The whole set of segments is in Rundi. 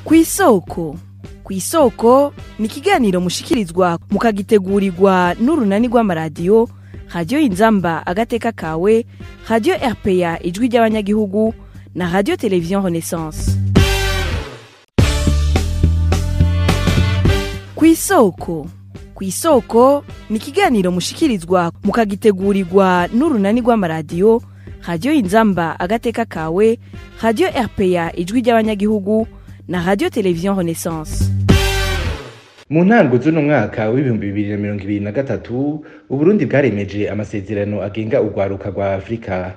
Kw'isoko. Kw'isoko ni ikiganiro mushikirizwa mukagitegurirwa n'urunani rw'amaradiyo Radio Inzamba agateka kawe, Radio RPA ijwi ry'abanyagihugu na Radio Television Renaissance. Kw'isoko. Kw'isoko ni ikiganiro mushikirizwa mukagitegurirwa n'urunani rw'amaradiyo Radio Inzamba agateka kawe, Radio RPA ijwi ry'abanyagihugu na Radio Television Renaissance. Mu ntango z'uno mwaka w'ibihumbi 2023 Uburundi bwaremeje amasezerano agenga urwaruka rwa Afrika.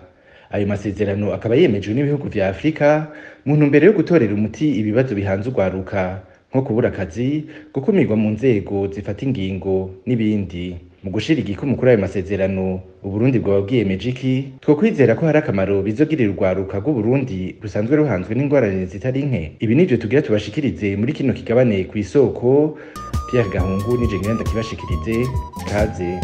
Ayo masezerano akaba yemejwe n'ibihugu vya Afrika mu ntumbero yo gutorera umuti ibibazo bihanze urwaruka nko kubura akazi, gukumirwa mu nzego zifata ingingo n'ibindi. Mu gushira igikumu kuri ayo masezerano Uburundi bwaba bwiyemeje iki? Two kwizera ko hari akamaro bizogirira urwaruka rw'Uburundi rusanzwe ruhanzwe n'ingorane zitari nke. Ibi nivyo tugira tubashikirize muri kino kigabane kw'isoko. Pierre Gahungu nije ngenda kibashikirize kaze.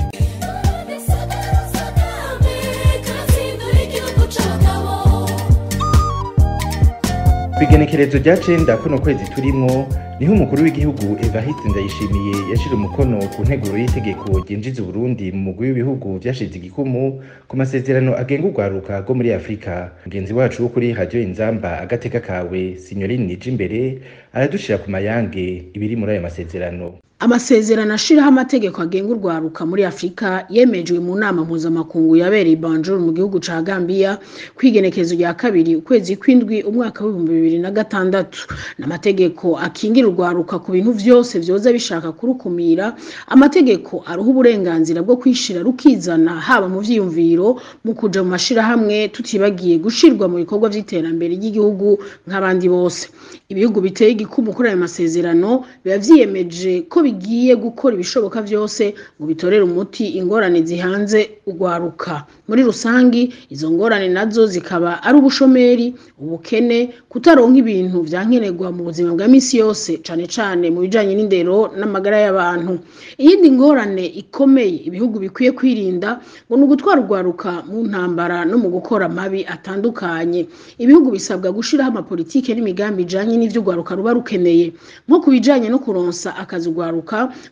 Kwigenekerezo rya 9 kuno kwezi turimwo niho umukuru w'igihugu Evariste Ndayishimiye yashira umukono ku nteguro y'itegeko ryinjiza Burundi mu mugwi w'ibihugu vyashize igikumu ku masezerano agenga urwaruka rwo muri Afrika. Mugenzi wacu wo kuri Radio Inzamba agateka kawe Signorine Nijimbere aradushira ku mayange ibiri muri ayo masezerano. Amasezerano ashiraho amategeko agenga urwaruka muri Afrika yemejwe mu nama mpuzamakungu yabereye Banjul mu gihugu ca Gambia kwigenekezo rya kabiri ukwezi kw'indwi umwaka wa 2006. N'amategeko akingira urwaruka ku bintu vyose vyoza bishaka kurukumira. Amategeko aruha uburenganzira bwo kwishira rukizana haba mu vyiyumviro, mu kuja mu mashira hamwe, tutibagiye gushirwa mu bikorwa vy'iterambere ry'igihugu nk'abandi bose. Ibihugu biteye igikumu kuri ayo masezerano biba vyiyemeje ko bigiye gukora ibishoboka vyose ngo bitorere umuti ingorane zihanze urwaruka. Muri rusangi izo ngorane nazo zikaba ari ubushomeri, ubukene, kutaronka ibintu vyankenerwa mu buzima bwa misi yose, cane cane mu bijanye n'indero n'amagara y'abantu. Iyindi ngorane ikomeye ibihugu bikwiye kwirinda ngo ni ugutwara urwaruka mu ntambara no mu gukora mabi atandukanye. Ibihugu bisabwa gushiraho amapolitike n'imigambi ijanye n'ivyo urwaruka ruba rukeneye, nko kubijanye no kuronsa akazi urwaruka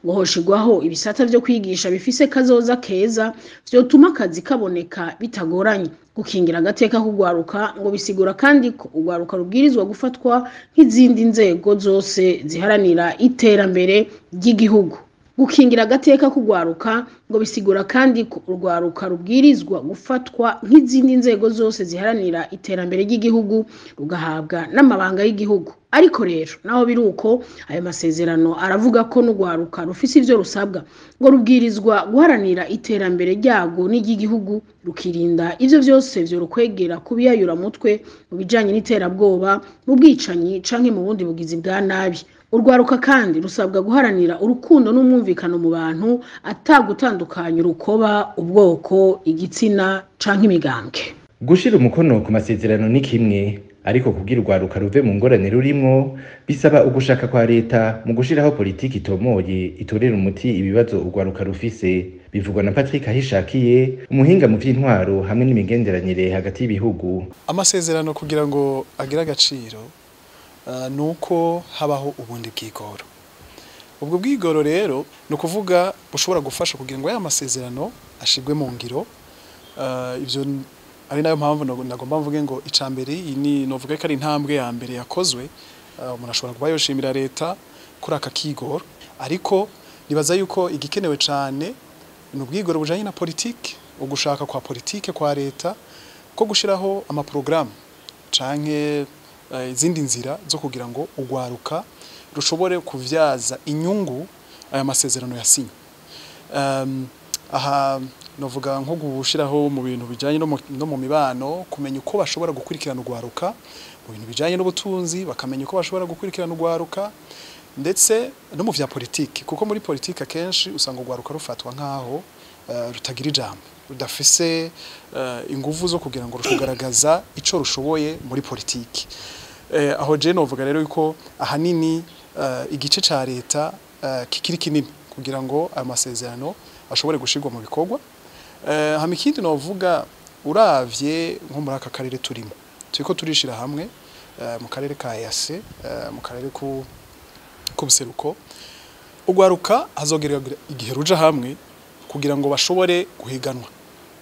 ngo hoshigwaho ibisata vyo kwigisha bifise kazoza keza vyotuma akazi kaboneka bitagoranye. Gukingira agateka k'urwaruka ngo bisigura kandi ko urwaruka rubwirizwa gufatwa nk'izindi nzego zose ziharanira iterambere ry'igihugu. Gukingira agateka k'urwaruka ngo bisigura kandi ko urwaruka rubwirizwa gufatwa nk'izindi nzego zose ziharanira iterambere ry'igihugu rugahabwa n'amabanga y'igihugu. Ariko rero naho biruko ayo masezerano aravuga ko n'urwaruka rufise ivyo rusabwa ngo rubwirizwa guharanira iterambere ryago n'iry'igihugu, rukirinda ivyo vyose vyo rukwegera kubiyayura mutwe mu bijanye n'iterabwoba, mu bwicanyi canke mu bundi bugizi bwa nabi. Urwaruka kandi rusabwa guharanira urukundo n'umwumvikano mu bantu atagutandukanya urukoba, ubwoko, igitsina canke imigambwe. Gushira umukono ku masezerano ni kimwe, ariko kugira urwaruka ruve mu ngorane rurimwo bisaba ugushaka kwa leta mu gushiraho politiki itomoye itorera umuti ibibazo urwaruka rufise. Bivugwa na Patrick Ahishakiye, umuhinga mu vy'intwaro hamwe n'imigenderanire hagati y'ibihugu. Amasezerano kugira ngo agire agaciro nuko habaho ubundi bwigoro. Ubwo bwigoro rero no kuvuga bushobora gufasha kugira ngo aya masezerano ashigwe mu ngiro. Ivyo ari nayo mpamvu nagomba mvuge ngo icambere ini novuga ko ari intambwe ya mbere yakozwe. Umuntu ashobora kuba yoshimira leta kuri aka kigoro, ariko nibaza yuko igikenewe cane n'ubwigoro bujanye na politike, ugushaka kwa politike kwa leta ko gushiraho ama programme canke izindi nzira zo kugira ngo urwaruka rushobore kuvyaza inyungu aya masezerano yasinye. Aha novuga nko gushiraho mu bintu bijanye no mu mibano, kumenya uko bashobora gukurikirana urwaruka, mu bintu bijanye n'ubutunzi bakamenya uko bashobora gukurikirana urwaruka, ndetse no mu vya politike, kuko muri politike akenshi usanga urwaruka rufatwa nkaho rutagira ijambo, rudafise inguvu zo kugira ngo rushugaragaza ico rushoboye muri politike. Aho je novuga rero yuko ahanini igice ca leta kikiri kinini kugira ngo amasezerano ashobore gushirwa mu bikorwa. Hama ikindi novuga uravye nko muri aka karere turimo turiko turishira hamwe mu karere ka EAC mu karere k'ubuseruko ugwaruka hazogera igihe ruja hamwe kugira ngo bashobore guhiganwa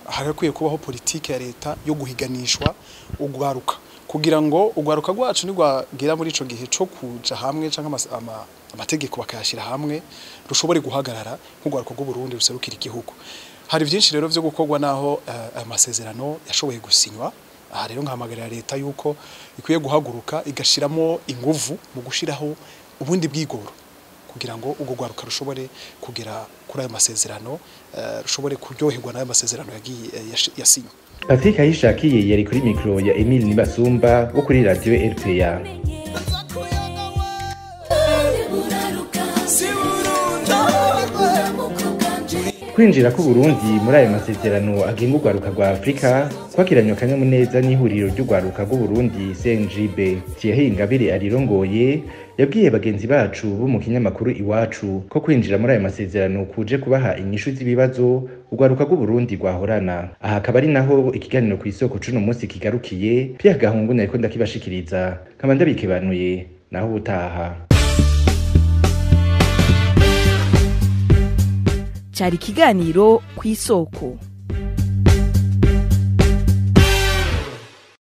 harakwiye kubaho politike ya leta yo guhiganishwa ugwaruka kugira ngo ugwaruka rwacu nigwagira muri ico gihe cyo kuja hamwe canke amategeko bakayashira hamwe rushobore guhagarara nk'ugwaruka rw'u Burundi ruserukira igihugu. Hari byinshi rero byo gukorwa naho amasezerano yashoboye gusinywa. Aha rero nkahamagarira leta yuko ikwiye guhaguruka igashiramo inguvu mu gushiraho ubundi bwigoro kugira ngo ubwo gwaruka rushobore kugera kuri ayo masezerano rushobore kuryoherwa n'ayo masezerano yasinywe. Patrick Ayishakiye yari kuri mikro ya Emile Nibasumba wo kuri radio RPA. Kwinjira ku Burundi muri ayo masezerano agenga urwaruka rwa Afrika kwakiranywe akanyamuneza n'ihuriro ry'urwaruka rw'u Burundi CNJB. Thierry Ingabire arirongoye yabwiye bagenzi bacu bo mu kinyamakuru Iwacu ko kwinjira muri ayo masezerano kuje kubaha inyishu z'ibibazo urwaruka rw'u Burundi rwahorana. Aha akaba ari naho ikiganiro ku isoko cuno munsi kigarukiye. Pierre Gahungu nariko ndakibashikiriza nkaba ndabikebanuye naho ubutaha. Cari ikiganiro ku isoko.